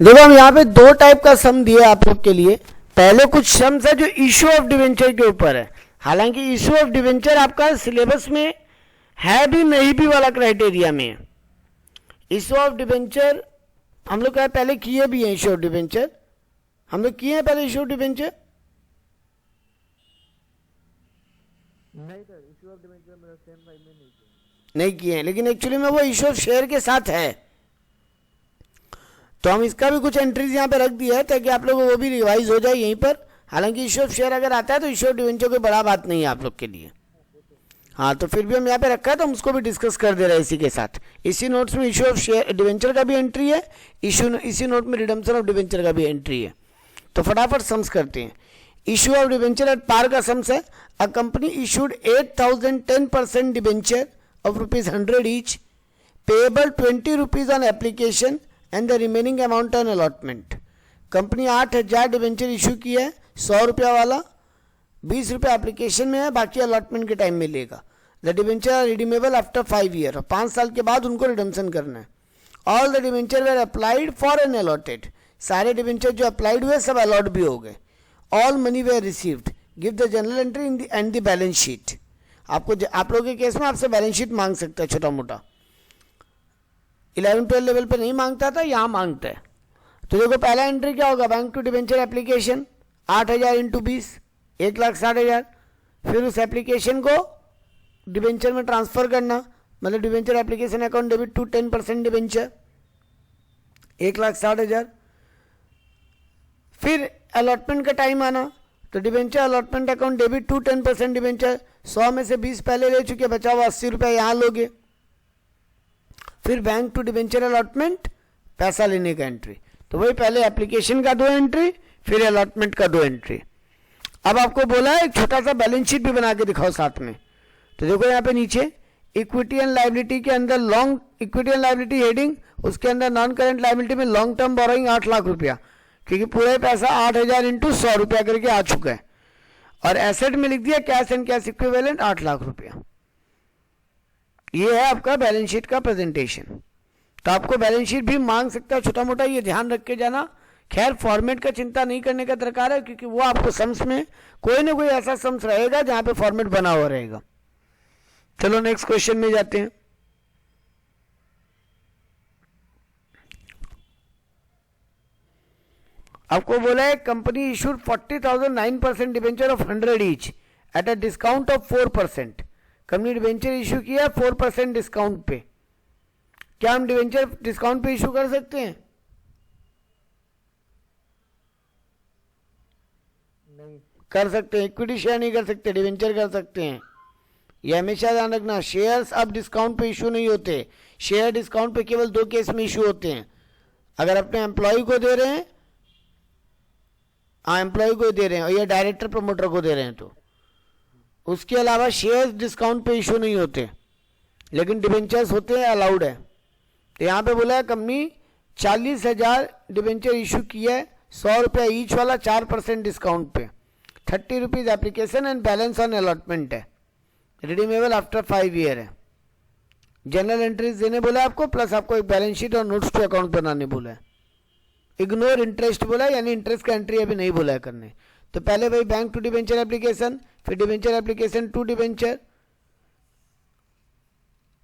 देखो हम यहाँ पे दो टाइप का सम दिया आप लोग के लिए। पहले कुछ सम्स है जो इशू ऑफ डिवेंचर के ऊपर है, हालांकि इशू ऑफ डिवेंचर आपका सिलेबस में है भी नहीं भी वाला क्राइटेरिया में है। इशू ऑफ डिवेंचर हम लोग क्या पहले किए भी हैं, इशू ऑफ डिवेंचर हम लोग किए हैं पहले इशू ऑफ डिवेंचर नहीं सर, इशू ऑफ डिवेंचर मेरा सेम फाइल में नहीं किए हैं, लेकिन एक्चुअली में वो इशू ऑफ शेयर के साथ है। तो हम इसका भी कुछ एंट्रीज यहाँ पे रख दिया है ताकि आप लोगों को वो भी रिवाइज हो जाए यहीं पर। हालांकि इशू ऑफ शेयर अगर आता है तो इशू ऑफ डिवेंचर कोई बड़ा बात नहीं है आप लोग के लिए। हाँ, तो फिर भी हम यहाँ पे रखा है तो हम उसको भी डिस्कस कर दे रहे हैं इसी के साथ। इसी नोट्स में इशू ऑफ शेयर डिवेंचर का भी एंट्री है, इसी नोट में रिडम्पशन ऑफ डिवेंचर का भी एंट्री है। तो फटाफट सम्स करते हैं। Issue of debenture at par का सम्स है, a company issued 8,010% debenture of ₹100 each, payable ₹20 on application and the remaining amount on allotment। Company 8,000 debenture issue की है, 100 रुपया वाला, 20 रुपया एप्लीकेशन में है, बाकी अलॉटमेंट के टाइम में लेगा। The debenture are redeemable after 5 year, 5 साल के बाद उनको रिडम्पशन करना है। All the debenture were applied for and allotted, सारे डिवेंचर जो अप्लाइड हुए सब अलॉट भी हो गए। All money were received, give the journal entry in the and the balance sheet. आपको आप लोगों के केस में आपसे बैलेंस शीट मांग सकता है छोटा मोटा, 11-12 लेवल पे नहीं मांगता था, यहाँ मांगता है। तो देखो पहला एंट्री क्या होगा, bank to debenture application 8,000 into 20, 1,60,000। फिर उस एप्लीकेशन को डिवेंचर में ट्रांसफर करना, मतलब debenture application account debit to 10% debenture, 1,60,000। फिर अलॉटमेंट का टाइम आना, तो debenture allotment account debit to 10% debenture, 100 में से 20 पहले ले चुके, बचा हुआ 80 रुपये यहाँ लोगे। फिर बैंक टू डिवेंचर अलॉटमेंट, पैसा लेने का एंट्री। तो वही पहले एप्लीकेशन का 2 एंट्री, फिर अलॉटमेंट का 2 एंट्री। अब आपको बोला है एक छोटा सा बैलेंस शीट भी बना के दिखाओ साथ में। तो देखो यहाँ पे नीचे इक्विटी एंड लाइबिलिटी के अंदर long equity and liability heading, उसके अंदर नॉन करेंट लाइबिलिटी में लॉन्ग टर्म बोरोइंग 8 लाख रुपया, क्योंकि पूरा पैसा 8,000 इंटू 100 रुपया करके आ चुका है। और एसेट में लिख दिया cash and cash equivalent 8 lakh रुपया। ये है आपका बैलेंस शीट का प्रेजेंटेशन। तो आपको बैलेंस शीट भी मांग सकता है छोटा मोटा, ये ध्यान रख के जाना। खैर फॉर्मेट का चिंता नहीं करने का दरकार है, क्योंकि वो आपको सम्स में कोई ना कोई ऐसा सम्स रहेगा जहां पे फॉर्मेट बना हुआ रहेगा। चलो नेक्स्ट क्वेश्चन में जाते हैं। आपको बोला है company issued 40,009% debenture of 100 each at a discount of 4%। Company debenture issue किया 4% डिस्काउंट पे। क्या हम डिवेंचर डिस्काउंट पे इशू कर सकते हैं? नहीं कर सकते हैं। इक्विटी शेयर नहीं कर सकते, डिवेंचर कर सकते हैं। यह हमेशा ध्यान रखना, शेयर्स अब डिस्काउंट पे इशू नहीं होते। शेयर डिस्काउंट पे केवल 2 केस में इशू होते हैं, अगर अपने एम्प्लॉय को दे रहे हैं, एम्प्लॉय को दे रहे हैं, और ये डायरेक्टर प्रमोटर को दे रहे हैं, तो उसके अलावा शेयर्स डिस्काउंट पे इशू नहीं होते, लेकिन डिवेंचर्स होते हैं, अलाउड है। तो यहाँ पे बोला है कंपनी 40,000 डिवेंचर इशू किया है, 100 रुपया ईच वाला, 4% डिस्काउंट पे, 30 rupees application and balance on allotment है, रिडीमेबल आफ्टर 5 ईयर है। जनरल एंट्रीज देने बोला है आपको, प्लस आपको एक बैलेंस शीट और नोट्स टू अकाउंट बनाने बोला है। इग्नोर इंटरेस्ट बोला है, यानी इंटरेस्ट का एंट्री अभी नहीं बोला है करने। तो पहले भाई बैंक टू डिवेंचर एप्लीकेशन, फिर डिवेंचर एप्लीकेशन टू डिवेंचर,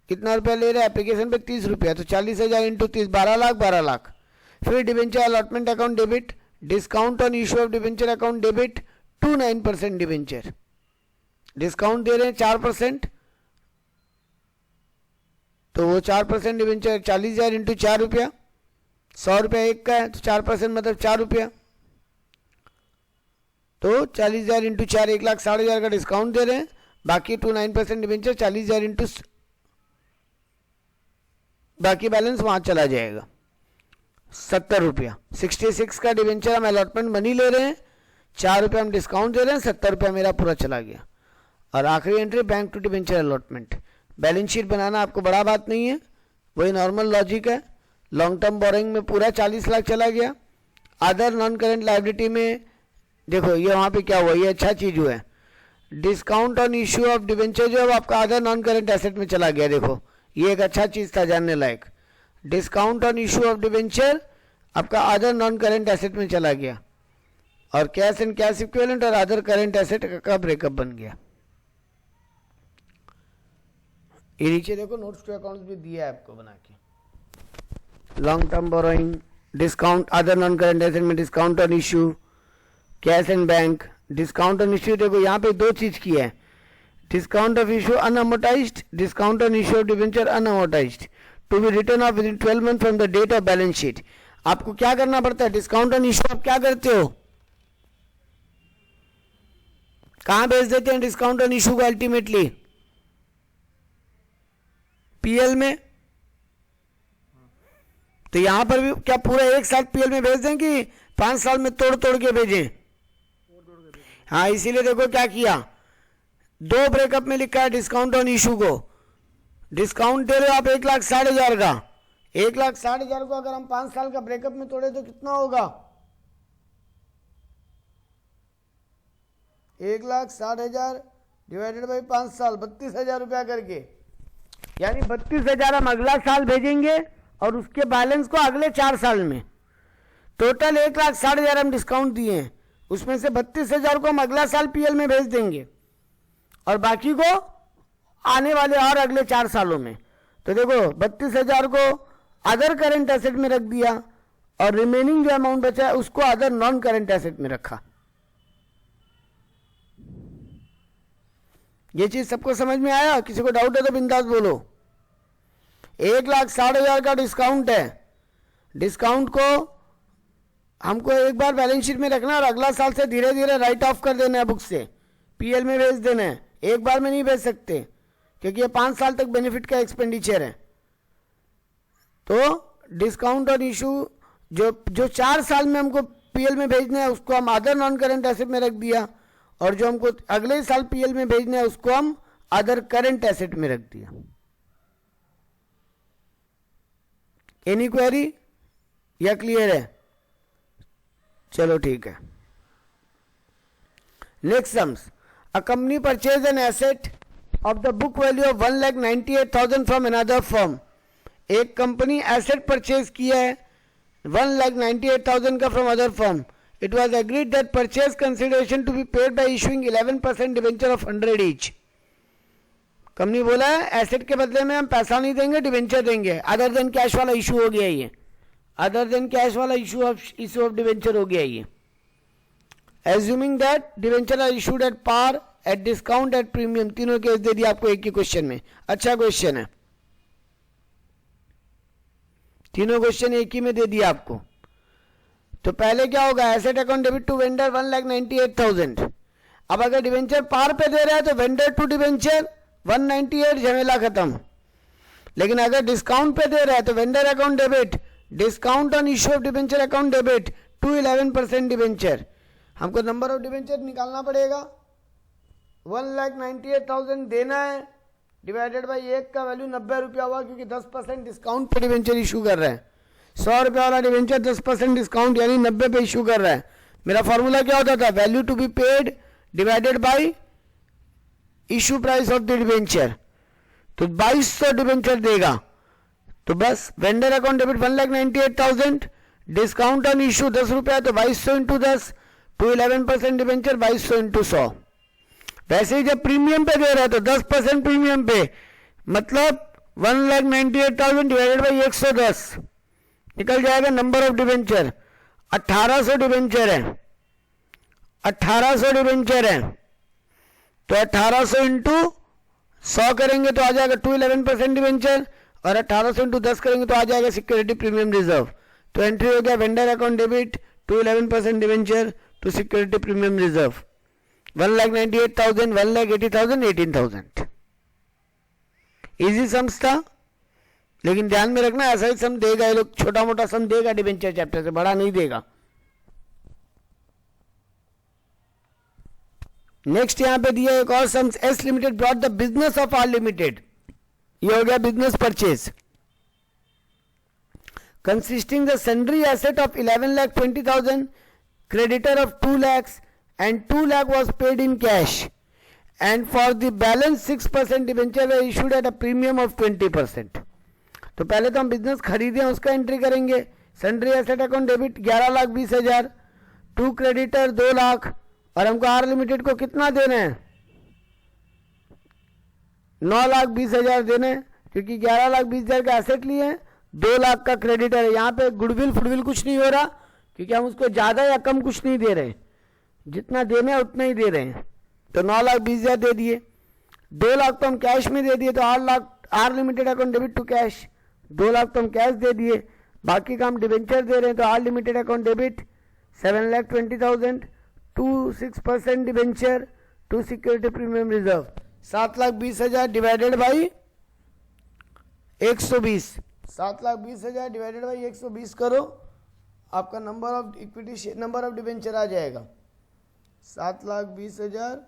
कितना रुपया ले रहे हैं एप्लीकेशन पे 30 रुपया, तो 40,000 इंटू 30, 12 लाख 12 लाख। फिर debenture allotment account debit, discount on issue of debenture account debit to 9% debenture, discount दे रहे हैं 4%, तो वो 4% डिवेंचर 40,000 इंटू 4 रुपया, 100 रुपया एक का है, तो 4% मतलब 4 रुपया, तो 40,000 इंटू 4, 1,60,000 का डिस्काउंट दे रहे हैं, बाकी 9% डिवेंचर 40,000 इंटू, बाकी बैलेंस वहां चला जाएगा 70 रुपया। 66 का डिवेंचर हम अलॉटमेंट मनी ले रहे हैं, 4 रुपया हम डिस्काउंट दे रहे हैं, 70 रुपया मेरा पूरा चला गया। और आखिरी entry bank to debenture allotment. Balance sheet बनाना आपको बड़ा बात नहीं है, वही नॉर्मल लॉजिक है। लॉन्ग टर्म बोरिंग में पूरा 40 लाख चला गया। अदर नॉन करेंट लाइबिलिटी में देखो ये वहाँ पे क्या हुआ, ये अच्छा चीज हुआ है, discount on issue of debenture जो है आपका अदर नॉन करेंट एसेट में चला गया। देखो ये एक अच्छा चीज था जानने लायक। Discount on issue of debenture आपका अदर नॉन करेंट एसेट में चला गया और कैश एंड कैश इक्विवेलेंट और अदर करेंट एसेट का ब्रेकअप बन गया। ये नीचे देखो नोट्स टू अकाउंट्स भी दिया है आपको बना के। Long term borrowing, discount other non current asset में discount on issue, cash and bank. Discount on issue देखो यहाँ पे दो चीज की है, discount of issue unamortized, discount on issue of debenture unamortized to be written off within 12 month from the date of balance sheet. आपको क्या करना पड़ता है, डिस्काउंट ऑन इशू आप क्या करते हो, कहां भेज देते हैं डिस्काउंट ऑन इशू को अल्टीमेटली, पीएल में। तो यहां पर भी क्या पूरा एक साथ पीएल में भेज दें कि 5 साल में तोड़ तोड़ के भेजें? हाँ, इसीलिए देखो क्या किया, दो ब्रेकअप में लिखा है डिस्काउंट ऑन इशू को। डिस्काउंट दे रहे हो आप 1,60,000 का, 1,60,000 को अगर हम 5 साल का ब्रेकअप में तोड़े तो कितना होगा, 1,60,000 डिवाइडेड बाई 5 साल, 32,000 रुपया करके। यानी 32,000 हम अगला साल भेजेंगे और उसके बैलेंस को अगले 4 साल में। टोटल 1,60,000 हम डिस्काउंट दिए हैं, उसमें से 32,000 को हम अगला साल पीएल में भेज देंगे और बाकी को आने वाले और अगले 4 सालों में। तो देखो 32,000 को अदर करेंट एसेट में रख दिया और रिमेनिंग जो अमाउंट बचा है उसको अदर नॉन करेंट एसेट में रखा। ये चीज सबको समझ में आया? किसी को डाउट है तो बिंदास बोलो। 1,60,000 का डिस्काउंट है, डिस्काउंट को हमको एक बार बैलेंस शीट में रखना और अगला साल से धीरे धीरे राइट ऑफ कर देना है, बुक से पीएल में भेज देना है। एक बार में नहीं भेज सकते क्योंकि ये 5 साल तक बेनिफिट का एक्सपेंडिचर है। तो डिस्काउंट ऑन इशू जो 4 साल में हमको पीएल में भेजना है उसको हम अदर नॉन करेंट एसेट में रख दिया और जो हमको अगले साल पीएल में भेजना है उसको हम अदर करेंट एसेट में रख दिया। एनी क्वेरी या क्लियर है? चलो ठीक है। Next sums, a company purchase an asset of the book value of 1,98,000 from another firm. एक कंपनी एसेट परचेज किया है 1,98,000 का from other firm. It was agreed that purchase consideration to be paid by issuing 11% debenture of 100 each. Company बोला है asset के बदले में हम पैसा नहीं देंगे, डिवेंचर देंगे। अदर देन कैश वाला इशू हो गया ये, अदर देन कैश वाला इशू ऑफ डिवेंचर हो गया ये। Assuming that debenture are issued at par, at discount, at premium. तीनों केस दे दिया आपको एक ही क्वेश्चन में। अच्छा क्वेश्चन है, तीनों क्वेश्चन एक ही में दे दिया आपको। तो पहले क्या होगा, asset account debit to vendor 1,98,000। अब अगर डिवेंचर पार पे दे रहा है तो वेंडर टू डिवेंचर 198, झमेला खत्म। लेकिन अगर डिस्काउंट पे दे रहा है तो vendor account debit, discount on issue of debenture account debit to 11% debenture. हमको नंबर ऑफ डिवेंचर निकालना पड़ेगा। 1,98,000 देना है डिवाइडेड बाई 1 का वैल्यू 90 रुपया हुआ क्योंकि 10% डिस्काउंट पे डिवेंचर इशू कर रहे हैं। 100 रुपया वाला डिवेंचर 10% डिस्काउंट यानी 90 पे इशू कर रहा है। मेरा फॉर्मूला क्या होता था, value to be paid divided by issue price of the debenture. तो 2200 डिवेंचर देगा। तो बस vendor account debit 1,98,000, discount on issue 10 रुपया, तो 2200 इंटू 10 टू 11% डिवेंचर 2200 इंटू 100। वैसे ही जब प्रीमियम पे दे रहा है तो 10% प्रीमियम पे, मतलब 1,98,000 डिवाइडेड बाई 110 निकल जाएगा नंबर ऑफ डिवेंचर। 1800 डिवेंचर है, 1800 डिवेंचर है, तो 1800 इंटू 100 करेंगे तो आ जाएगा 211% डिवेंचर, और 1800 इंटू 10 करेंगे तो आ जाएगा सिक्योरिटी प्रीमियम रिजर्व। तो एंट्री हो गया vendor account debit 211% debenture to security premium reserve. 1,98,000, 1,80,000, 18,000। Easy sums था, लेकिन ध्यान में रखना ऐसा ही सम देगा ये लोग, छोटा मोटा सम देगा डिवेंचर चैप्टर से, बड़ा नहीं देगा। नेक्स्ट यहां पे दिया एक और sums, S limited bought the business of R limited. ये हो गया business purchase consisting the sundry asset of 11,20,000, creditor of 2 lakhs and 2 lakh was paid in cash, and for the balance 6% debenture were issued at a premium of 20%। तो पहले तो हम business खरीदे हैं उसका एंट्री करेंगे, sundry asset account debit 11,20,000, to creditor 2 lakh, और हमको आर लिमिटेड को कितना देना है? 9,20,000 देने हैं, क्योंकि 11,20,000 का एसेट लिए हैं, 2 लाख का क्रेडिटर है। यहाँ पे गुडविल फुडविल कुछ नहीं हो रहा, क्योंकि हम उसको ज़्यादा या कम कुछ नहीं दे रहे, जितना देना है उतना ही दे रहे हैं। तो 9,20,000 दे दिए, 2 लाख तो हम कैश में दे दिए, तो 8 lakh R limited account debit to cash, 2 lakh तो हम कैश दे दिए, बाकी का हम डिवेंचर दे रहे हैं। तो R limited account debit 7,20,000 to 6% debenture to security premium reserve 7,20,000 divided by 120, 7,20,000 divided by 120 करो, आपका number of equity number of debenture आ जाएगा 7,20,000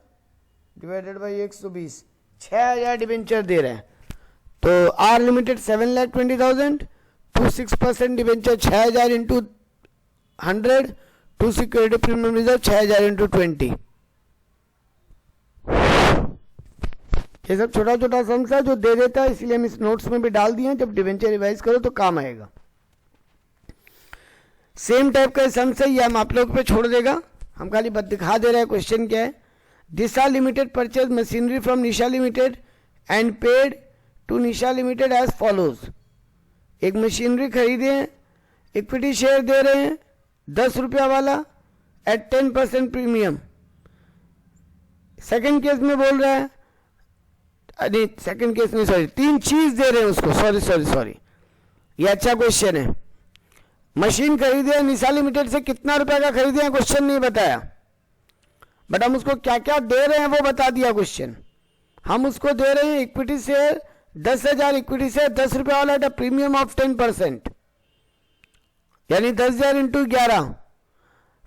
डिवाइडेड बाई 120, 6,000 डिवेंचर दे रहे हैं। तो R limited 7,20,000 to 6% debenture 6,000 into 100 to security premium reserve 6,000 into 20। ये सब छोटा छोटा सम्स है जो दे देता है, इसलिए हम इस नोट्स में भी डाल दिए हैं, जब डिवेंचर रिवाइज करो तो काम आएगा। सेम टाइप का सम्स है, ये हम आप लोग पे छोड़ देगा, हम खाली बस दिखा दे रहे हैं क्वेश्चन क्या है। Disha Limited purchase machinery from Nisha Limited and paid to Nisha Limited as follows. एक मशीनरी खरीदे हैं, इक्विटी शेयर दे रहे हैं 10 रुपया वाला एट 10% प्रीमियम। सेकंड केस में बोल रहा है, नहीं सेकंड केस नहीं, सॉरी, 3 चीज दे रहे हैं उसको, सॉरी, ये अच्छा क्वेश्चन है। मशीन खरीदे हैं निशा लिमिटेड से, कितना रुपए का खरीदे हैं क्वेश्चन नहीं बताया, बट हम उसको क्या क्या दे रहे हैं वो बता दिया क्वेश्चन। हम उसको दे रहे हैं इक्विटी शेयर 10,000, इक्विटी शेयर 10 रुपया वाला एट प्रीमियम ऑफ 10%, यानी 10,000 इंटू 11।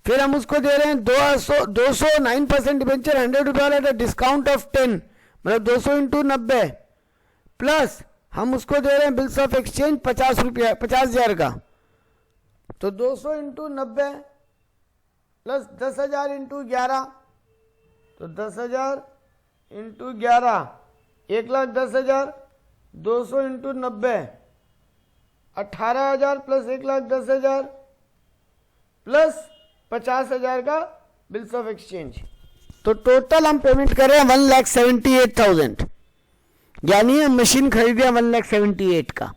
फिर हम उसको दे रहे हैं 200 9% डिवेंचर 100 रुपया वाला एट डिस्काउंट ऑफ 10, मतलब 200 इंटू 90, प्लस हम उसको दे रहे हैं बिल्स ऑफ एक्सचेंज 50,000 का। तो 200 इंटू 90 प्लस 10,000 इंटू 11, तो 10,000 इंटू 11 1,10,000, 200 इंटू 90 18,000 प्लस 1,10,000 प्लस 50,000 का बिल्स ऑफ एक्सचेंज। तो टोटल हम पेमेंट कर रहे हैं 1,78,000, यानी हम मशीन खरीदे 1,78,000 का।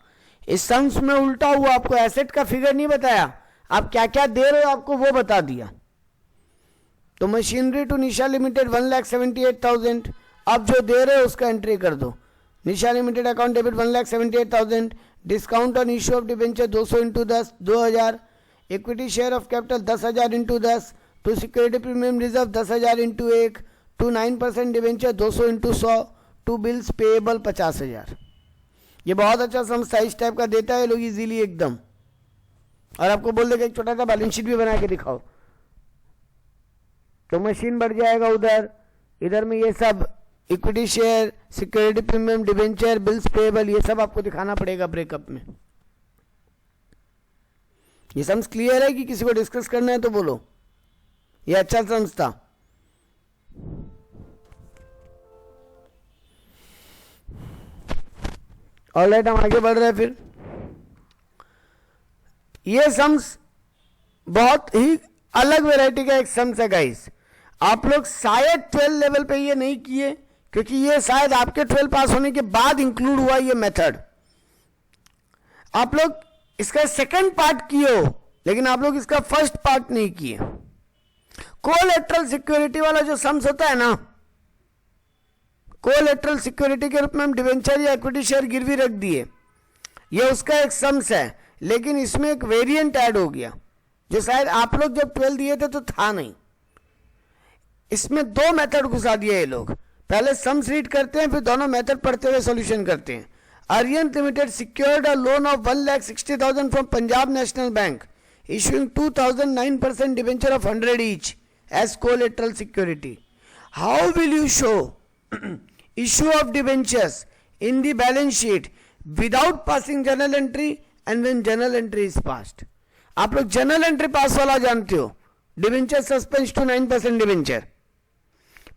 इस सम्स में उल्टा हुआ, आपको एसेट का फिगर नहीं बताया, आप क्या क्या दे रहे हो आपको वो बता दिया। तो मशीनरी टू निशा लिमिटेड 1,78,000, आप जो दे रहे हो उसका एंट्री कर दो। Nisha Limited account debit 1,78,000, discount on issue of debenture 200 into 10 2,000, equity share of capital 10,000 into 10, to security premium reserve 10,000 into 1, to 9% debenture 200 into 100, to bills payable 50,000। ये बहुत अच्छा समझता है, इस टाइप का देता है लोग इजीली एकदम, और आपको बोल देगा एक छोटा सा बैलेंस शीट भी बना के दिखाओ, तो मशीन बढ़ जाएगा उधर, इधर में ये सब equity share, security premium, debenture, bills payable, ये सब आपको दिखाना पड़ेगा ब्रेकअप में। ये सम्स क्लियर है कि किसी को डिस्कस करना है तो बोलो, ये अच्छा सम्स था। ऑलराइट, हम आगे बढ़ रहे हैं। फिर ये सम्स बहुत ही अलग वैरायटी का एक सम्स है गाइस, आप लोग शायद 12 लेवल पे ये नहीं किए, क्योंकि ये शायद आपके 12 पास होने के बाद इंक्लूड हुआ ये मेथड। आप लोग इसका सेकंड पार्ट किए हो, लेकिन आप लोग इसका फर्स्ट पार्ट नहीं किए। कोलैटरल सिक्योरिटी वाला जो सम्स होता है ना, कोलैटरल सिक्योरिटी के रूप में हम डिवेंचर या इक्विटी शेयर गिरवी रख दिए, ये उसका एक सम्स है, लेकिन इसमें एक वेरिएंट ऐड हो गया जो शायद आप लोग जब 12 दिए थे तो था नहीं। इसमें 2 मेथड घुसा दिए ये लोग, पहले सम्स रीड करते हैं फिर दोनों मेथड पढ़ते हुए सॉल्यूशन करते हैं। Arihant Limited secured a loan of 1,60,000 from Punjab National Bank, issuing 2,009% debenture of 100 each as collateral security. How will you show issue of debentures in the balance sheet without passing journal entry and when journal entry is passed? आप लोग journal entry पास वाला जानते हो, debenture suspense to 9% debenture,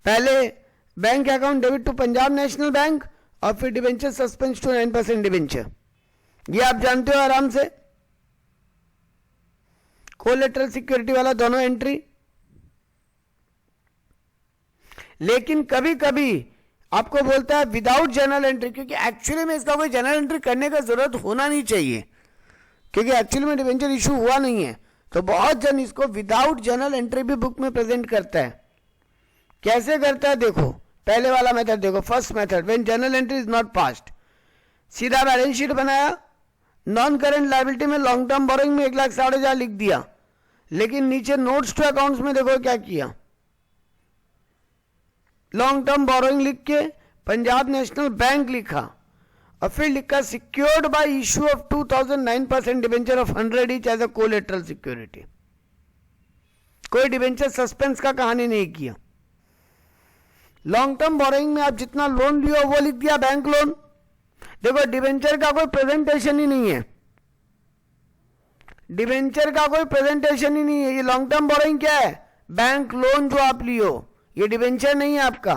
पहले bank account debit to Punjab National Bank और फिर debenture suspense to 9% debenture, ये आप जानते हो आराम से। कोलेटरल सिक्योरिटी वाला दोनों एंट्री। लेकिन कभी कभी आपको बोलता है विदाउट जर्नल एंट्री, क्योंकि एक्चुअली में इसका कोई जर्नल एंट्री करने का जरूरत होना नहीं चाहिए, क्योंकि एक्चुअली में डिबेंचर इशू हुआ नहीं है। तो बहुत जन इसको विदाउट जर्नल एंट्री भी बुक में प्रेजेंट करता है। कैसे करता है देखो, पहले वाला मेथड देखो, first method, when journal entry is not passed, सीधा बैलेंस शीट बनाया, नॉन करेंट लायबिलिटी में लॉन्ग टर्म बोरोइंग में 1,60,000 लिख दिया, लेकिन नीचे नोट्स टू अकाउंट्स में देखो क्या किया, लॉन्ग टर्म बोरोइंग लिख के पंजाब नेशनल बैंक लिखा और फिर लिखा secured by issue of 2009% debenture of 100 each as a collateral security. कोई डिबेंचर सस्पेंस का कहानी नहीं किया। लॉन्ग टर्म बोरोइंग में आप जितना लोन लियो वो लिख दिया बैंक लोन। देखो डिबेंचर का कोई प्रेजेंटेशन ही नहीं है, डिबेंचर का कोई प्रेजेंटेशन ही नहीं है। ये लॉन्ग टर्म बोरोइंग क्या है, बैंक लोन जो आप लियो, ये डिबेंचर नहीं है आपका।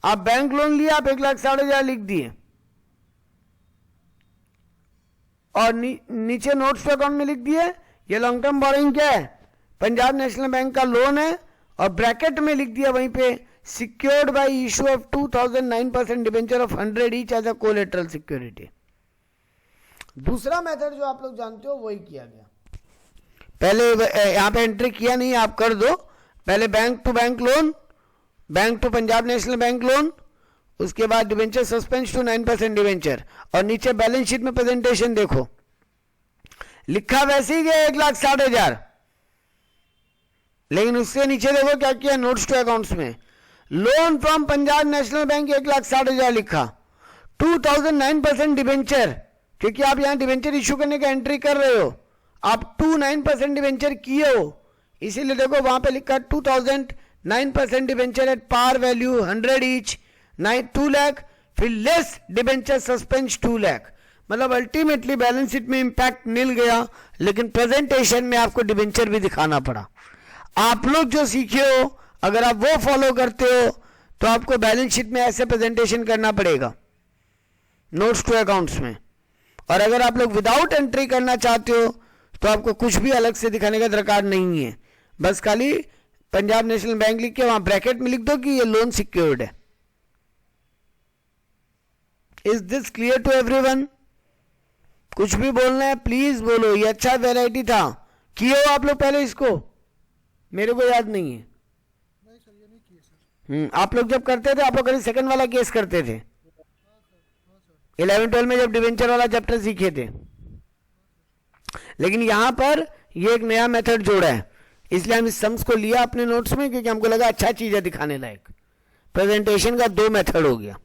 आप बैंक लोन लिया, आप 1,60,000 लिख दिए और नीचे नोट्स टू अकाउंट में लिख दिए ये लॉन्ग टर्म बोरोइंग क्या है, पंजाब नेशनल बैंक का लोन है, और ब्रैकेट में लिख दिया वहीं पे secured by issue of 2009% debenture of 100 each as a collateral security. दूसरा मेथड जो आप लोग जानते हो वही किया गया। पहले यहां पे एंट्री किया नहीं, आप कर दो, पहले bank to bank loan, bank to Punjab National Bank loan, उसके बाद डिबेंचर सस्पेंस टू 9% डिबेंचर, और नीचे बैलेंस शीट में प्रेजेंटेशन देखो लिखा वैसे ही गया 1,60,000, लेकिन उससे नीचे देखो क्या किया, नोट्स टू अकाउंट्स में loan from Punjab National bank 1,60,000 लिखा, 2009% डिबेंचर, क्योंकि आप यहां डिबेंचर इशू करने का एंट्री कर रहे हो, आप 29% डिबेंचर किए हो, इसीलिए देखो वहां पे लिखा 2009% debenture at par value 100 each 2 lakh, फिर लेस डिबेंचर सस्पेंस 2 लाख। मतलब अल्टीमेटली बैलेंस शीट में इंपैक्ट मिल गया, लेकिन प्रेजेंटेशन में आपको डिबेंचर भी दिखाना पड़ा। आप लोग जो सीखे हो अगर आप वो फॉलो करते हो तो आपको बैलेंस शीट में ऐसे प्रेजेंटेशन करना पड़ेगा नोट्स टू अकाउंट्स में, और अगर आप लोग विदाउट एंट्री करना चाहते हो तो आपको कुछ भी अलग से दिखाने का दरकार नहीं है, बस खाली पंजाब नेशनल बैंक लिख के वहां ब्रैकेट में लिख दो कि ये लोन सिक्योर्ड है। Is this clear to everyone? कुछ भी बोलना है प्लीज बोलो, ये अच्छा वेराइटी था, किए हो आप लोग पहले इसको? मेरे को याद नहीं है। नहीं सर, ये नहीं किए सर। आप लोग जब करते थे आप लोग कभी सेकंड वाला केस करते थे, 11-12 में जब डिवेंचर वाला चैप्टर सीखे थे, लेकिन यहां पर ये एक नया मेथड जोड़ा है, इसलिए हम इस सम्स को लिया अपने नोट्स में, क्योंकि हमको लगा अच्छा चीज है दिखाने लायक। प्रेजेंटेशन का 2 मेथड हो गया।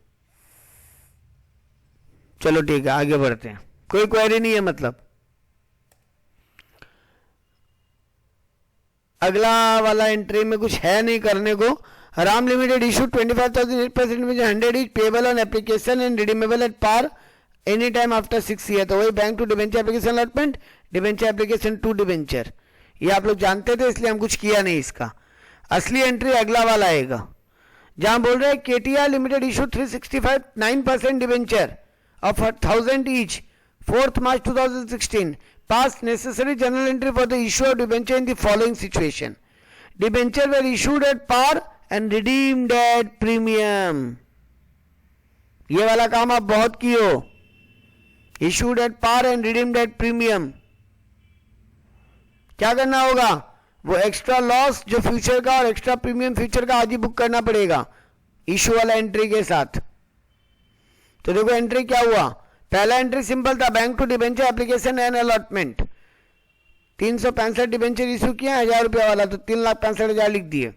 चलो ठीक है, आगे बढ़ते हैं। कोई क्वेरी नहीं है मतलब? अगला वाला एंट्री में कुछ है नहीं करने को। राम लिमिटेड इशू 25,008% में 100 is payable on application and redeemable at par any time after 6 year. तो वही bank to debenture application allotment, debenture application to debenture, ये आप लोग जानते थे इसलिए हम कुछ किया नहीं इसका। असली एंट्री अगला वाला आएगा जहां बोल रहे हैं KTR limited issue 365 debenture of 1,000 each 4th March 2016 passed necessary journal entry for the issue of debenture in the following situation. Debenture were issued at par and redeemed at premium. ये वाला काम आप बहुत किए हो, issued at par and redeemed at premium। क्या करना होगा, वो एक्स्ट्रा लॉस जो फ्यूचर का और एक्स्ट्रा प्रीमियम फ्यूचर का आज ही बुक करना पड़ेगा इशू वाला एंट्री के साथ। तो देखो एंट्री क्या हुआ, पहला एंट्री सिंपल था, bank to debenture application and allotment, 365 debenture issue किया 1,000 रुपया वाला, तो 3,65,000 लिख दिए।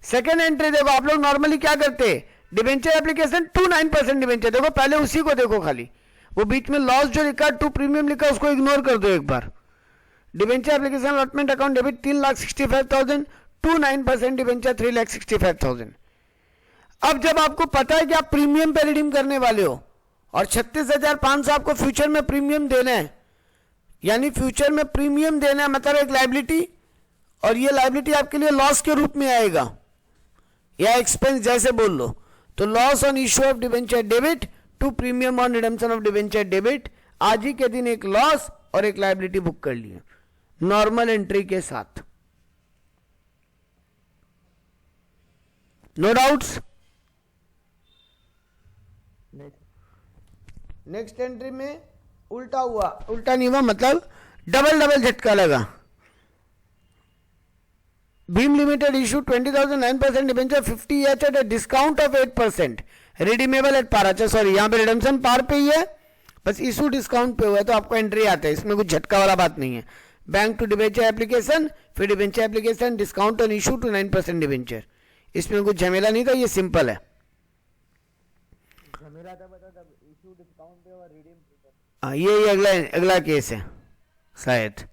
सेकेंड एंट्री देखो आप लोग नॉर्मली क्या करते हैं, डिबेंचर एप्लीकेशन टू 9% डिबेंचर, देखो पहले उसी को देखो, खाली वो बीच में लॉस जो लिखा टू प्रीमियम लिखा उसको इग्नोर कर दो एक बार। Debenture application allotment account debit 3,65,000, to 9% debenture 3,65,000। अब जब आपको पता है कि आप प्रीमियम पे रिडीम करने वाले हो और 36,500 आपको फ्यूचर में प्रीमियम देना है, यानी फ्यूचर में प्रीमियम देना है मतलब एक लायबिलिटी, और ये लायबिलिटी आपके लिए लॉस के रूप में आएगा या एक्सपेंस जैसे बोल लो। तो loss on issue of debenture debit to premium on redemption of debenture debit, आज ही के दिन एक लॉस और एक लायबिलिटी बुक कर लिए। नॉर्मल एंट्री के साथ। No doubts. नहीं नेक्स्ट एंट्री में उल्टा हुआ, उल्टा नहीं हुआ मतलब डबल डबल झटका लगा। Beam Limited issued 20,009% debenture 50 EH at a discount of 8%, redeemable at par। अच्छा सॉरी, यहाँ पे रिडम्पशन पार पे ही है, बस इशू डिस्काउंट पे हुआ है तो आपको एंट्री आता है, इसमें कुछ झटका वाला बात नहीं है। बैंक टू डिबेंचर एप्लीकेशन, फिर debenture application, discount on issue to 9% debenture, इसमें कुछ झमेला नहीं था, ये सिंपल है। झमेला था बता तब इशू डिस्काउंट पे और रिडीम। हाँ ये अगला केस है शायद।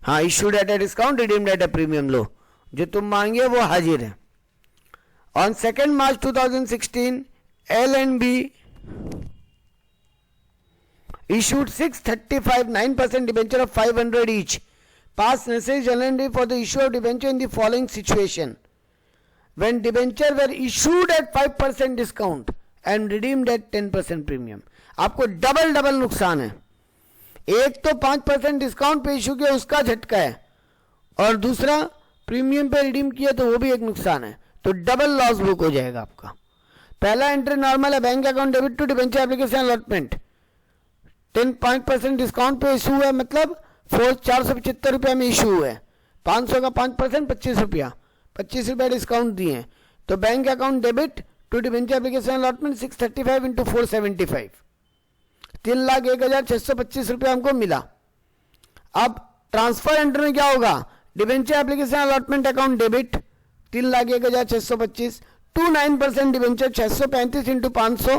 हाँ, issued at a discount, redeemed at a premium लो, जो तुम मांगे वो हाजिर है। On 2 March 2016 L&B issued 635 9% debenture of 500 each. Pass necessary L&B for the issue of debenture in the following situation: when debenture were issued at 5% discount and redeemed at 10% premium। आपको double double नुकसान है, एक तो 5% discount पे issue किया उसका झटका है, और दूसरा प्रीमियम पे रिडीम किया तो वो भी एक नुकसान है, तो डबल लॉस बुक हो जाएगा आपका। पहला एंट्री नॉर्मल है, bank account debit to debenture application allotment, 10.5% discount पे इशू है, मतलब 475 रुपये में इशू है, 500 का 5% 25 रुपया, 25 रुपया डिस्काउंट दिए, तो bank account debit to debenture application allotment 635 into 475, 3,01,625 रुपया हमको मिला। अब ट्रांसफर एंट्री में क्या होगा, debenture application allotment account debit 3,01,625 to 9% debenture 635 into 500,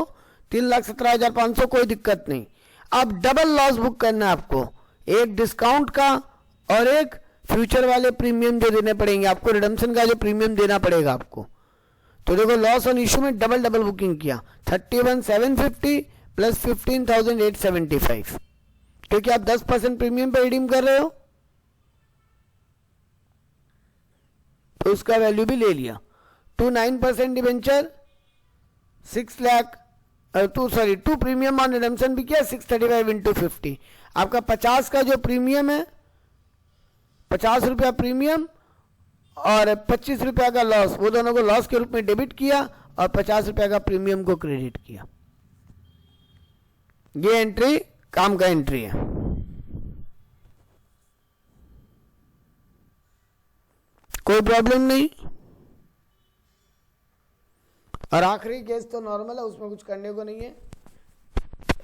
3,17,500, कोई दिक्कत नहीं। अब डबल लॉस बुक करना है आपको, एक डिस्काउंट का और एक फ्यूचर वाले प्रीमियम जो देने पड़ेंगे आपको, रिडम्पशन का जो प्रीमियम देना पड़ेगा आपको। तो देखो लॉस ऑन इशू में डबल डबल बुकिंग किया, 31,750 प्लस 15,875, क्योंकि आप 10% प्रीमियम पे रिडीम कर रहे हो तो उसका वैल्यू भी ले लिया। 9% debenture 6 lakh, to premium on redemption भी किया, 635 इंटू 50, आपका 50 का जो प्रीमियम है, 50 रुपया प्रीमियम और 25 रुपया का लॉस, वो दोनों को लॉस के रूप में डेबिट किया और 50 रुपया का प्रीमियम को क्रेडिट किया। ये एंट्री काम का एंट्री है। कोई प्रॉब्लम नहीं। और आखिरी केस तो नॉर्मल है, उसमें कुछ करने को नहीं है।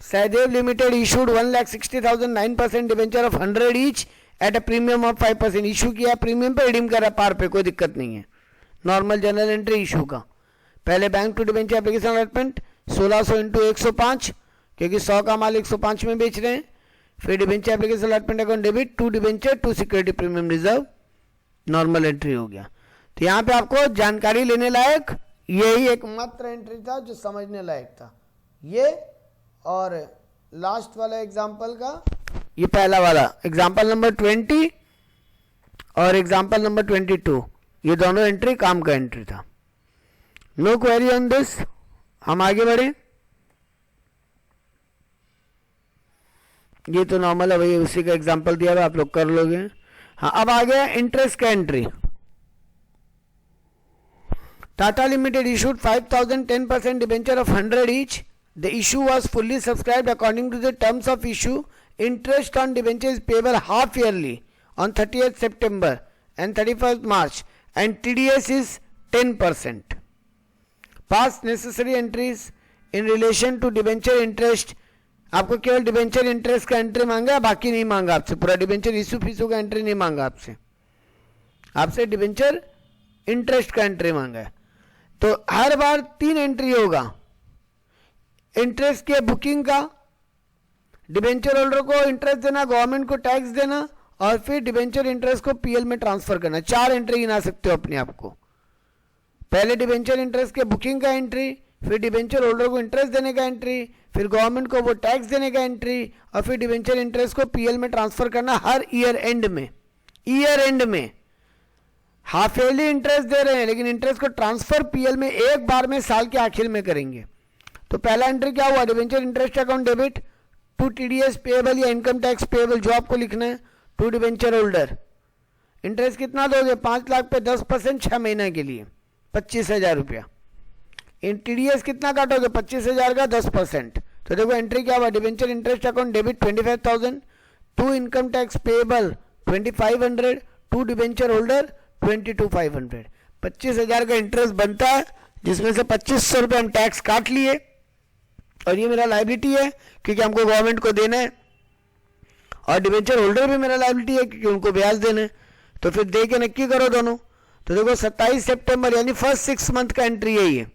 Sahdev limited issued 1,60,000 9% debenture of 100 each at a premium of 5%, issue किया प्रीमियम पे, रिडीम करा पार पे, कोई दिक्कत नहीं है। नॉर्मल जनरल एंट्री इशू का, पहले bank to debenture application allotment 1600 into 105, क्योंकि 100 का माल 105 में बेच रहे हैं, फिर debenture application allotment account debit to debenture to security premium reserve, normal entry हो गया। तो यहाँ पे आपको जानकारी लेने लायक यही एकमात्र एंट्री था जो समझने लायक था, ये और लास्ट वाला एग्जाम्पल का, ये पहला वाला एग्जाम्पल नंबर 20 और एग्जाम्पल नंबर 22, ये दोनों एंट्री काम का एंट्री था। नो क्वेरी ऑन दिस, हम आगे बढ़े। ये तो नॉर्मल है भाई, उसी का एग्जाम्पल दिया हुआ, आप लोग कर लोगे। हाँ, अब आ गया इंटरेस्ट का entry. Tata limited issued 5,000 10% debenture of 100 each. The issue was fully subscribed according to the terms of issue. Interest on debenture is payable half yearly on 30th September and 31st March, and TDS is 10%. Pass necessary entries in relation to debenture interest. आपको केवल debenture interest का entry मांगा, बाकी नहीं मांगा आपसे, पूरा debenture issue FISU का एंट्री नहीं मांगा आपसे, आपसे डिबेंचर इंटरेस्ट का एंट्री मांगा है। तो हर बार 3 एंट्री होगा, इंटरेस्ट के बुकिंग का, डिबेंचर होल्डर को इंटरेस्ट देना, गवर्नमेंट को टैक्स देना, और फिर डिबेंचर इंटरेस्ट को पीएल में ट्रांसफर करना। 4 एंट्री गिना सकते हो अपने आप को। पहले डिबेंचर इंटरेस्ट के बुकिंग का एंट्री, फिर डिबेंचर होल्डर को इंटरेस्ट देने का एंट्री, फिर गवर्नमेंट को वो टैक्स देने का एंट्री, और फिर डिबेंचर इंटरेस्ट को पीएल में ट्रांसफर करना हर ईयर एंड में। ईयर एंड में हाफ ईयरली इंटरेस्ट दे रहे हैं, लेकिन इंटरेस्ट को ट्रांसफर पीएल में एक बार में साल के आखिर में करेंगे। तो पहला एंट्री क्या हुआ, debenture interest account debit to TDS payable या इनकम टैक्स पेएबल जो आपको लिखना है, टू डिबेंचर होल्डर। इंटरेस्ट कितना दोगे? 5 लाख पे 10%, 6 महीने के लिए 25,000 रुपया। इन टीडीएस कितना काटोगे? 25,000 का 10%। तो देखो एंट्री क्या हुआ, debenture interest account debit 25,000, to income tax payable 2500, to debenture holder 22,500। 25,000 का इंटरेस्ट बनता है, जिसमें से 2,500 रुपये हम टैक्स काट लिए, और ये मेरा लाइबिलिटी है क्योंकि हमको गवर्नमेंट को देना है, और डिबेंचर होल्डर भी मेरा लाइबिलिटी है क्योंकि उनको ब्याज देना है। तो फिर दे के नक्की करो दोनों। तो देखो 27 सितंबर यानी फर्स्ट 6 मंथ का एंट्री है ये,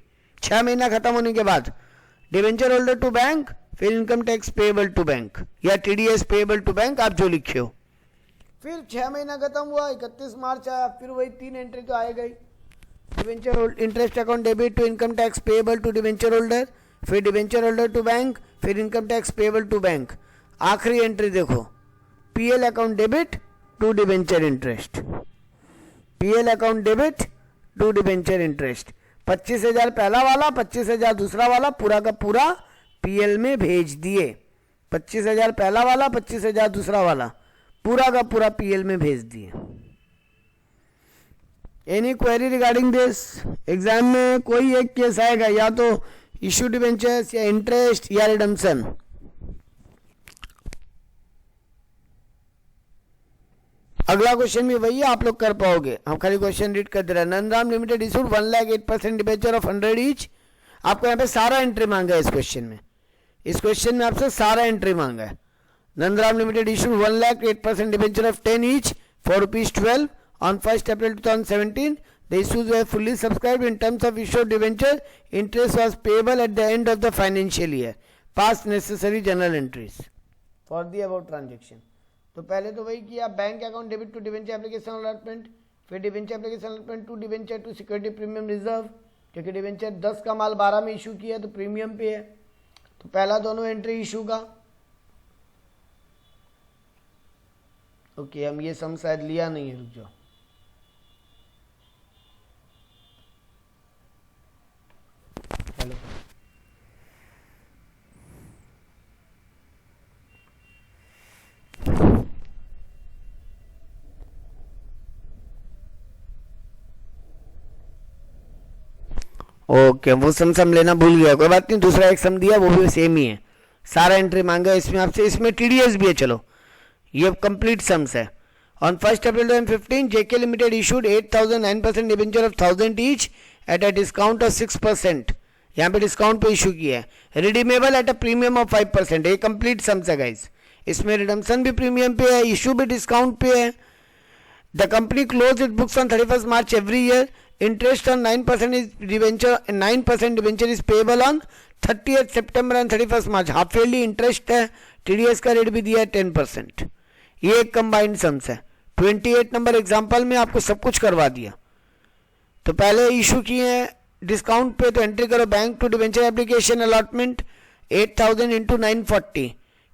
6 महीना खत्म होने के बाद। डिबेंचर होल्डर टू बैंक, फिर income tax payable to bank या टीडीएस पेएबल टू बैंक, आप जो लिखे हो। फिर 6 महीना खत्म हुआ, 31 मार्च आया, फिर वही 3 एंट्री तो आए गई। Debenture interest account debit to income tax payable to debenture holder, फिर डिबेंचर होल्डर टू बैंक, फिर income tax payable to bank. आखिरी एंट्री देखो, PL account debit to debenture interest, PL account debit to debenture interest. 25,000 पहला वाला, 25,000 दूसरा वाला, पूरा का पूरा पीएल में भेज दिए। 25,000 पहला वाला, 25,000 दूसरा वाला, पूरा का पूरा पीएल में भेज दिए। Any query regarding this? Exam में कोई एक केस आएगा, या तो इशू डिबेंचर्स या इंटरेस्ट या रिडम्पशन। अगला क्वेश्चन भी वही है, आप लोग कर पाओगे, हम खाली क्वेश्चन रीड कर दे रहे हैं। Nandram limited issued 1,08% debenture of 100 each. आपको यहाँ पे सारा एंट्री मांगा है इस क्वेश्चन में, इस क्वेश्चन में आपसे सारा एंट्री मांगा है। Nandram limited issued 1,08% debenture of 10 each for ₹12 on 1st April 2017. The issues were fully subscribed in terms of issued debenture. Interest was payable at the end of the financial year. Pass necessary journal entries for the above transaction. तो पहले तो वही किया, bank account debit to debenture application allotment, फिर debenture application allotment to debenture to security premium reserve, क्योंकि debenture 10 का माल 12 में issue किया तो प्रीमियम पे है। तो पहला दोनों एंट्री इशू का। ओके, हम ये सम शायद लिया नहीं है, रुक जाओ। हेलो, ओके, वो सम लेना भूल गया, कोई बात नहीं। दूसरा एक सम दिया, वो भी सेम ही है, सारा एंट्री मांगा इसमें आपसे। इसमें टीडीएस भी है, चलो ये कंप्लीट सम्स है। On 1st April 2015 JK limited issued 8,009% debenture of 1,000 each at a discount of 6%। यहाँ पे डिस्काउंट पे इशू किया है। Redeemable eight a premium of 5%। ये कंप्लीट सम्स है गाइस, इसमें रिडम्पशन भी प्रीमियम पे है, इशू भी डिस्काउंट पे है। The company close it books on 31st March every year. Interest on 9% is debenture, 9% debenture is payable on 30th September and 31st March। Half yearly interest है, TDS का rate भी दिया है 10%। ये एक कंबाइंड सम्स है। 28 नंबर एग्जाम्पल में आपको सब कुछ करवा दिया। तो पहले इशू किए हैं डिस्काउंट पे, तो एंट्री करो bank to debenture application allotment 8,000 into 940,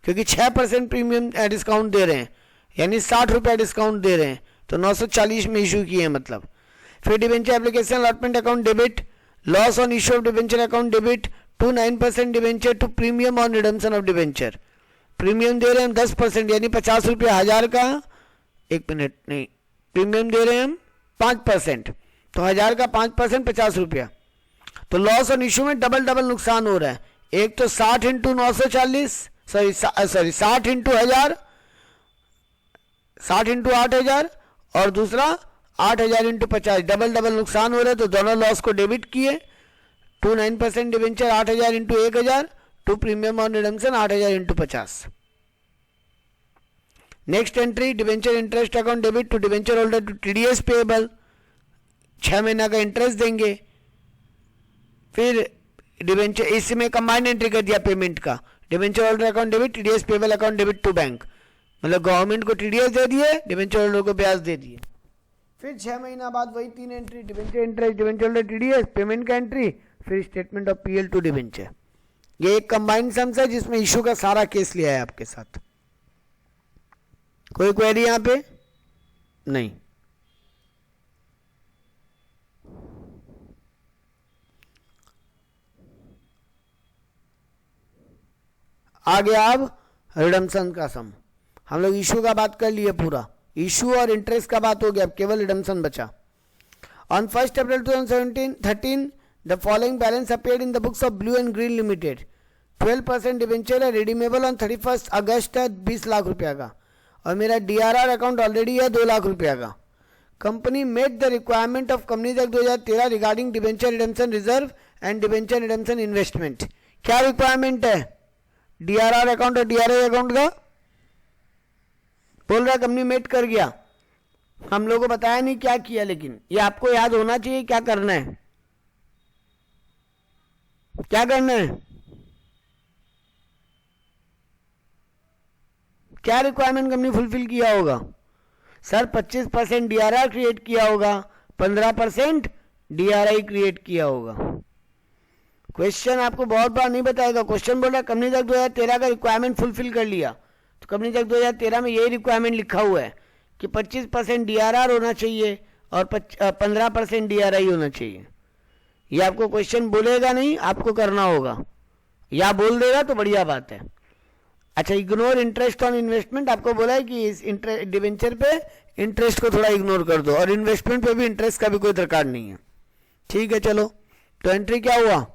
क्योंकि 6% प्रीमियम डिस्काउंट दे रहे हैं, यानी 60 रुपया डिस्काउंट दे रहे हैं, तो 940 में इशू किए हैं मतलब। फिर debenture application allotment account debit, loss on issue of debenture account debit to 9% debenture to premium on redemption of debenture. Premium दे रहे हैं हम 10%, यानी 50 रुपया 1000 का, एक मिनट नहीं, प्रीमियम दे रहे हैं हम 5%, तो 1000 का 5% 50 रुपया। तो लॉस ऑन इशू में डबल नुकसान हो रहा है। एक तो 60 इंटू 940, सॉरी 60 इंटू 1000, 60 इंटू 8000, और दूसरा 8000 इंटू 50, डबल नुकसान हो रहा है। तो दोनों लॉस को डेबिट किए। To 9% debenture 8000 into 1000, to premium on redemption 8000 into 50। Next entry debenture interest account debit to debenture holder to TDS payable, 6 महीना का इंटरेस्ट देंगे। फिर डिबेंचर, इसमें कंबाइंड एंट्री कर दिया पेमेंट का, debenture holder account debit TDS payable account debit to bank, मतलब government को टीडीएस दे दिए, डिबेंचर होल्डर को ब्याज दे दिए। फिर 6 महीना बाद वही 3 entry, debenture interest, debenture holder TDS, payment का एंट्री, फिर statement of PL to debenture. ये एक कंबाइंड सम्स है जिसमें इशू का सारा केस लिया है आपके साथ। कोई क्वेरी यहां पे? नहीं। आगे अब रिडम्पशन का सम। हम लोग इशू का बात कर लिए पूरा, इशू और इंटरेस्ट का बात हो गया, अब केवल रिडम्पशन बचा। On 1 April 2013 the following balance appeared in the books of blue and green limited. 12% debenture है, रिडीमेबल ऑन 31 अगस्त है 20 लाख रुपया का, और मेरा DRR अकाउंट ऑलरेडी है 2 लाख रुपया का। Company met the requirement of Companies Act 2013 regarding debenture redemption reserve and debenture redemption investment. क्या रिक्वायरमेंट है DRR अकाउंट और DRI अकाउंट का? बोल रहा कंपनी मेट कर गया। हम लोगों को बताया नहीं क्या किया, लेकिन ये आपको याद होना चाहिए क्या करना है, क्या करना है, क्या रिक्वायरमेंट कंपनी फुलफिल किया होगा। सर 25% DRR क्रिएट किया होगा, 15% DRI क्रिएट किया होगा। क्वेश्चन आपको बहुत बार नहीं बताएगा। क्वेश्चन बोल रहा है कंपनी एक्ट 2013 का रिक्वायरमेंट फुलफिल कर लिया, तो कंपनी एक्ट 2013 में यही रिक्वायरमेंट लिखा हुआ है कि 25% DRR होना चाहिए और 15% DRI होना चाहिए। ये आपको क्वेश्चन बोलेगा नहीं, आपको करना होगा, या बोल देगा तो बढ़िया बात है। अच्छा, इग्नोर इंटरेस्ट ऑन इन्वेस्टमेंट, आपको बोला है कि इस डिवेंचर पे इंटरेस्ट को थोड़ा इग्नोर कर दो, और इन्वेस्टमेंट पे भी इंटरेस्ट का भी कोई दरकार नहीं है। ठीक है, चलो तो एंट्री क्या हुआ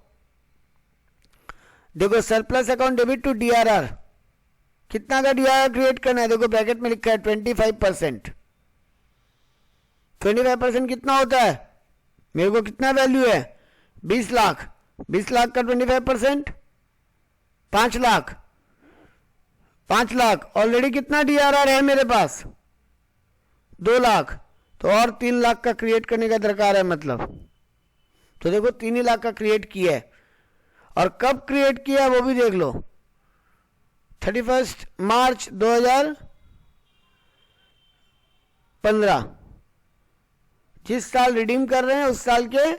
देखो, surplus account debit to DRR। कितना का DRR क्रिएट करना है, देखो ब्रैकेट में लिखा है 25%। 25% कितना होता है, मेरे को कितना वैल्यू है 20 लाख, 20 लाख का 25% 5 लाख, 5 लाख। ऑलरेडी कितना DRR है मेरे पास 2 लाख, तो और 3 लाख का क्रिएट करने का दरकार है मतलब। तो देखो 3 ही लाख का क्रिएट किया है, और कब क्रिएट किया वो भी देख लो, 31 मार्च 2015। जिस साल रिडीम कर रहे हैं उस साल के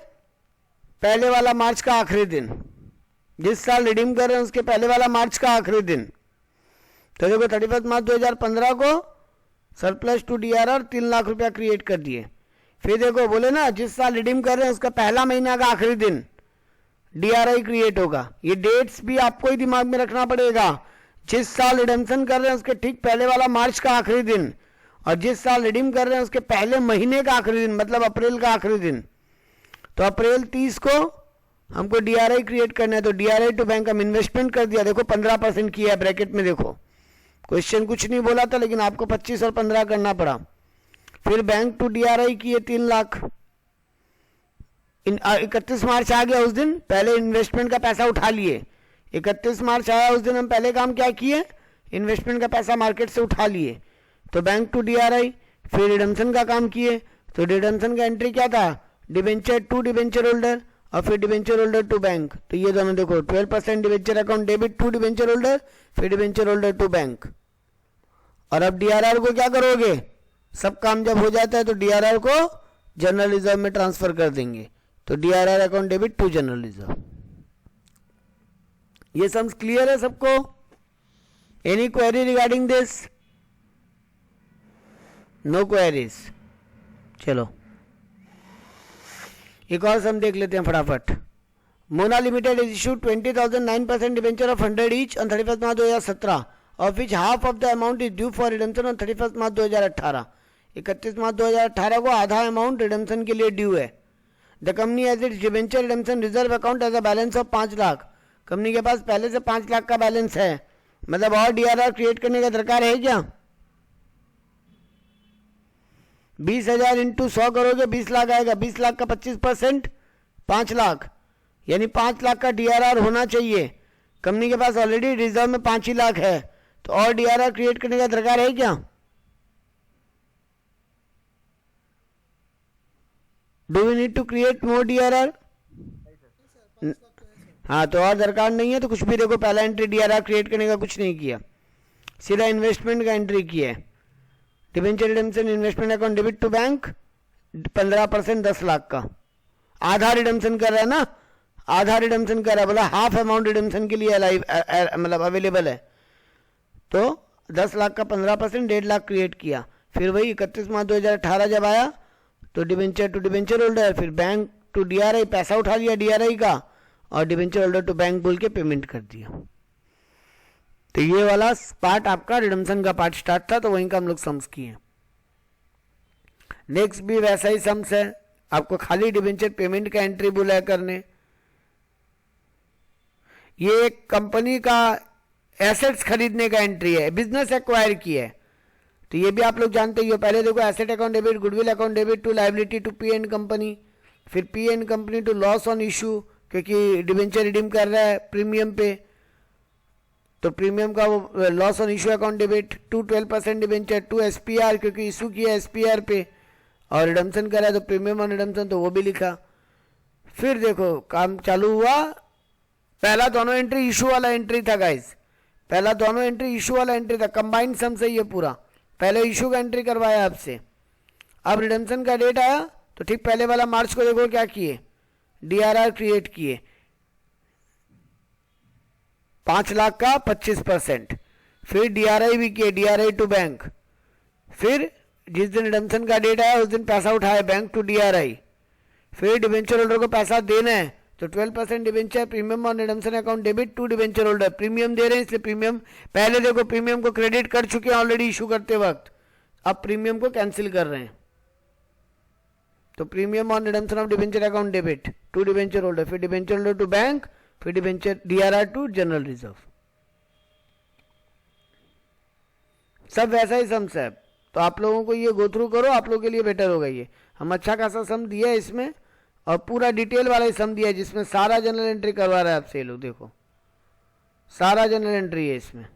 पहले वाला मार्च का आखिरी दिन, जिस साल रिडीम कर रहे हैं उसके पहले वाला मार्च का आखिरी दिन। तो देखो 31 मार्च 2015 को सरप्लस टू DRR 3 लाख रुपया क्रिएट कर दिए। फिर देखो बोले ना जिस साल रिडीम कर रहे हैं उसका पहला महीना का आखिरी दिन DRI क्रिएट होगा। ये डेट्स भी आपको ही दिमाग में रखना पड़ेगा। जिस साल रिडेम्पशन कर रहे हैं उसके ठीक पहले वाला मार्च का आखिरी दिन, और जिस साल रिडीम कर रहे हैं उसके पहले महीने का आखिरी दिन, मतलब अप्रैल का आखिरी दिन। तो अप्रैल 30 को हमको DRI क्रिएट करना है, तो DRI टू बैंक हम इन्वेस्टमेंट कर दिया। देखो 15% किया है, ब्रैकेट में देखो, क्वेश्चन कुछ नहीं बोला था लेकिन आपको 25 और 15 करना पड़ा। फिर बैंक टू DRI किए 3 लाख। 31 मार्च आ गया, उस दिन पहले इन्वेस्टमेंट का पैसा उठा लिए। 31 मार्च आया, उस दिन हम पहले काम क्या किए, इन्वेस्टमेंट का पैसा मार्केट से उठा लिए। तो बैंक टू DRI, फिर रिडम्पशन का काम किए। तो रिडम्पशन का एंट्री क्या था, डिवेंचर टू डिवेंचर होल्डर, और फिर डिवेंचर होल्डर टू बैंक। तो ये दोनों देखो 12% debenture account debit to debenture holder, फिर डिवेंचर होल्डर टू बैंक। और अब DRR को क्या करोगे, सब काम जब हो जाता है तो DRR को जनरल रिजर्व में ट्रांसफर कर देंगे। तो DRR account debit to general reserve. ये सम्स क्लियर है सबको? Any query regarding this? No queries. चलो एक और सम देख लेते हैं फटाफट। Mona limited is issued 20,000 9% debenture of 100 each on 31 March 2017, of which half of the amount is due for redemption on 31 March 2018। 31 March 2018 को आधा अमाउंट रिडेम्पशन के लिए ड्यू है। The company as it's debenture redemption reserve account has a balance of 5 lakh. Company के पास पहले से 5 लाख का बैलेंस है, मतलब और DRR क्रिएट करने का दरकार है क्या? 20,000 इंटू 100 करोगे 20 लाख आएगा। 20 लाख का 25% 5 लाख, यानी 5 लाख का DRR होना चाहिए। कंपनी के पास ऑलरेडी रिजर्व में 5 ही लाख है, तो और DRR क्रिएट करने का दरकार है क्या? Do we need to create more DRR? हाँ, तो और दरकार नहीं है तो कुछ भी देखो, पहला एंट्री DRR क्रिएट करने का कुछ नहीं किया, सीधा इन्वेस्टमेंट का एंट्री किया है। Debenture redemption investment account debit to bank 15% 10 lakh का। आधा रिडेम्पशन कर रहा है ना, आधा रिडेम्पशन कर रहा है, बोला हाफ अमाउंट रिडेम्पशन के लिए मतलब अवेलेबल है। तो 10 लाख का 15% 1.5 लाख क्रिएट किया। फिर वही 31 मार्च 2018 जब आया तो डिवेंचर टू डिवेंचर होल्डर, फिर बैंक टू DRI, पैसा उठा लिया DRI का, और डिवेंचर होल्डर टू बैंक बोल के पेमेंट कर दिया। तो ये वाला पार्ट आपका रिडम्पशन का पार्ट स्टार्ट था, तो वहीं का हम लोग सम्स किए। नेक्स्ट भी वैसा ही सम्स है, आपको खाली डिबेंचर पेमेंट का एंट्री बोला है करने। ये एक कंपनी का एसेट्स खरीदने का एंट्री है, बिजनेस एक्वायर किया है, तो ये भी आप लोग जानते ही हो। पहले देखो asset account debit, goodwill account debit to liability to P and company, फिर P and company to loss on issue, क्योंकि डिबेंचर रिडीम कर रहा है प्रीमियम पे, तो प्रीमियम का वो loss on issue account debit to 12% debenture to SPR, क्योंकि इशू किया एसपीआर पे, और रिडम्पशन करा है तो प्रीमियम ऑन रिडम्पशन, तो वो भी लिखा। फिर देखो काम चालू हुआ, पहला दोनों एंट्री इशू वाला एंट्री था गाइस, पहला दोनों एंट्री इशू वाला एंट्री था, कंबाइंड सम से ये पूरा, पहले इशू का एंट्री करवाया आपसे। अब रिडम्पशन का डेट आया तो ठीक पहले वाला मार्च को देखो क्या किए, डीआरआर क्रिएट किए 5 लाख का 25%, फिर डीआरआई भी किए, डीआरआई टू बैंक, फिर जिस दिन रिडम्पशन का डेट आया उस दिन पैसा उठाया बैंक टू डीआरआई, फिर डिबेंचर होल्डर को पैसा देना है तो 12% debenture premium on redemption account debit to debenture holder, premium दे रहे हैं इसलिए प्रीमियम पहले देखो प्रीमियम को क्रेडिट कर चुके हैं ऑलरेडी इशू करते वक्त, अब प्रीमियम को कैंसिल कर रहे हैं, तो premium on redemption of debenture account debit to debenture holder, फिर डिबेंचर होल्डर टू बैंक, फिर debenture DRR to general reserve, सब वैसा ही सम्स है। तो आप लोगों को ये गो थ्रू करो, आप लोगों के लिए बेटर होगा। ये हम अच्छा खासा सम दिया है इसमें, और पूरा डिटेल वाला ही सम दिया है जिसमें सारा जनरल एंट्री करवा रहा है आपसे ये लोग, देखो सारा जनरल एंट्री है इसमें,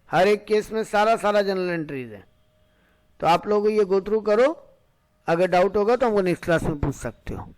हर एक केस में सारा जनरल एंट्रीज है। तो आप लोग ये गो थ्रू करो, अगर डाउट होगा तो हमको नेक्स्ट क्लास में पूछ सकते हो।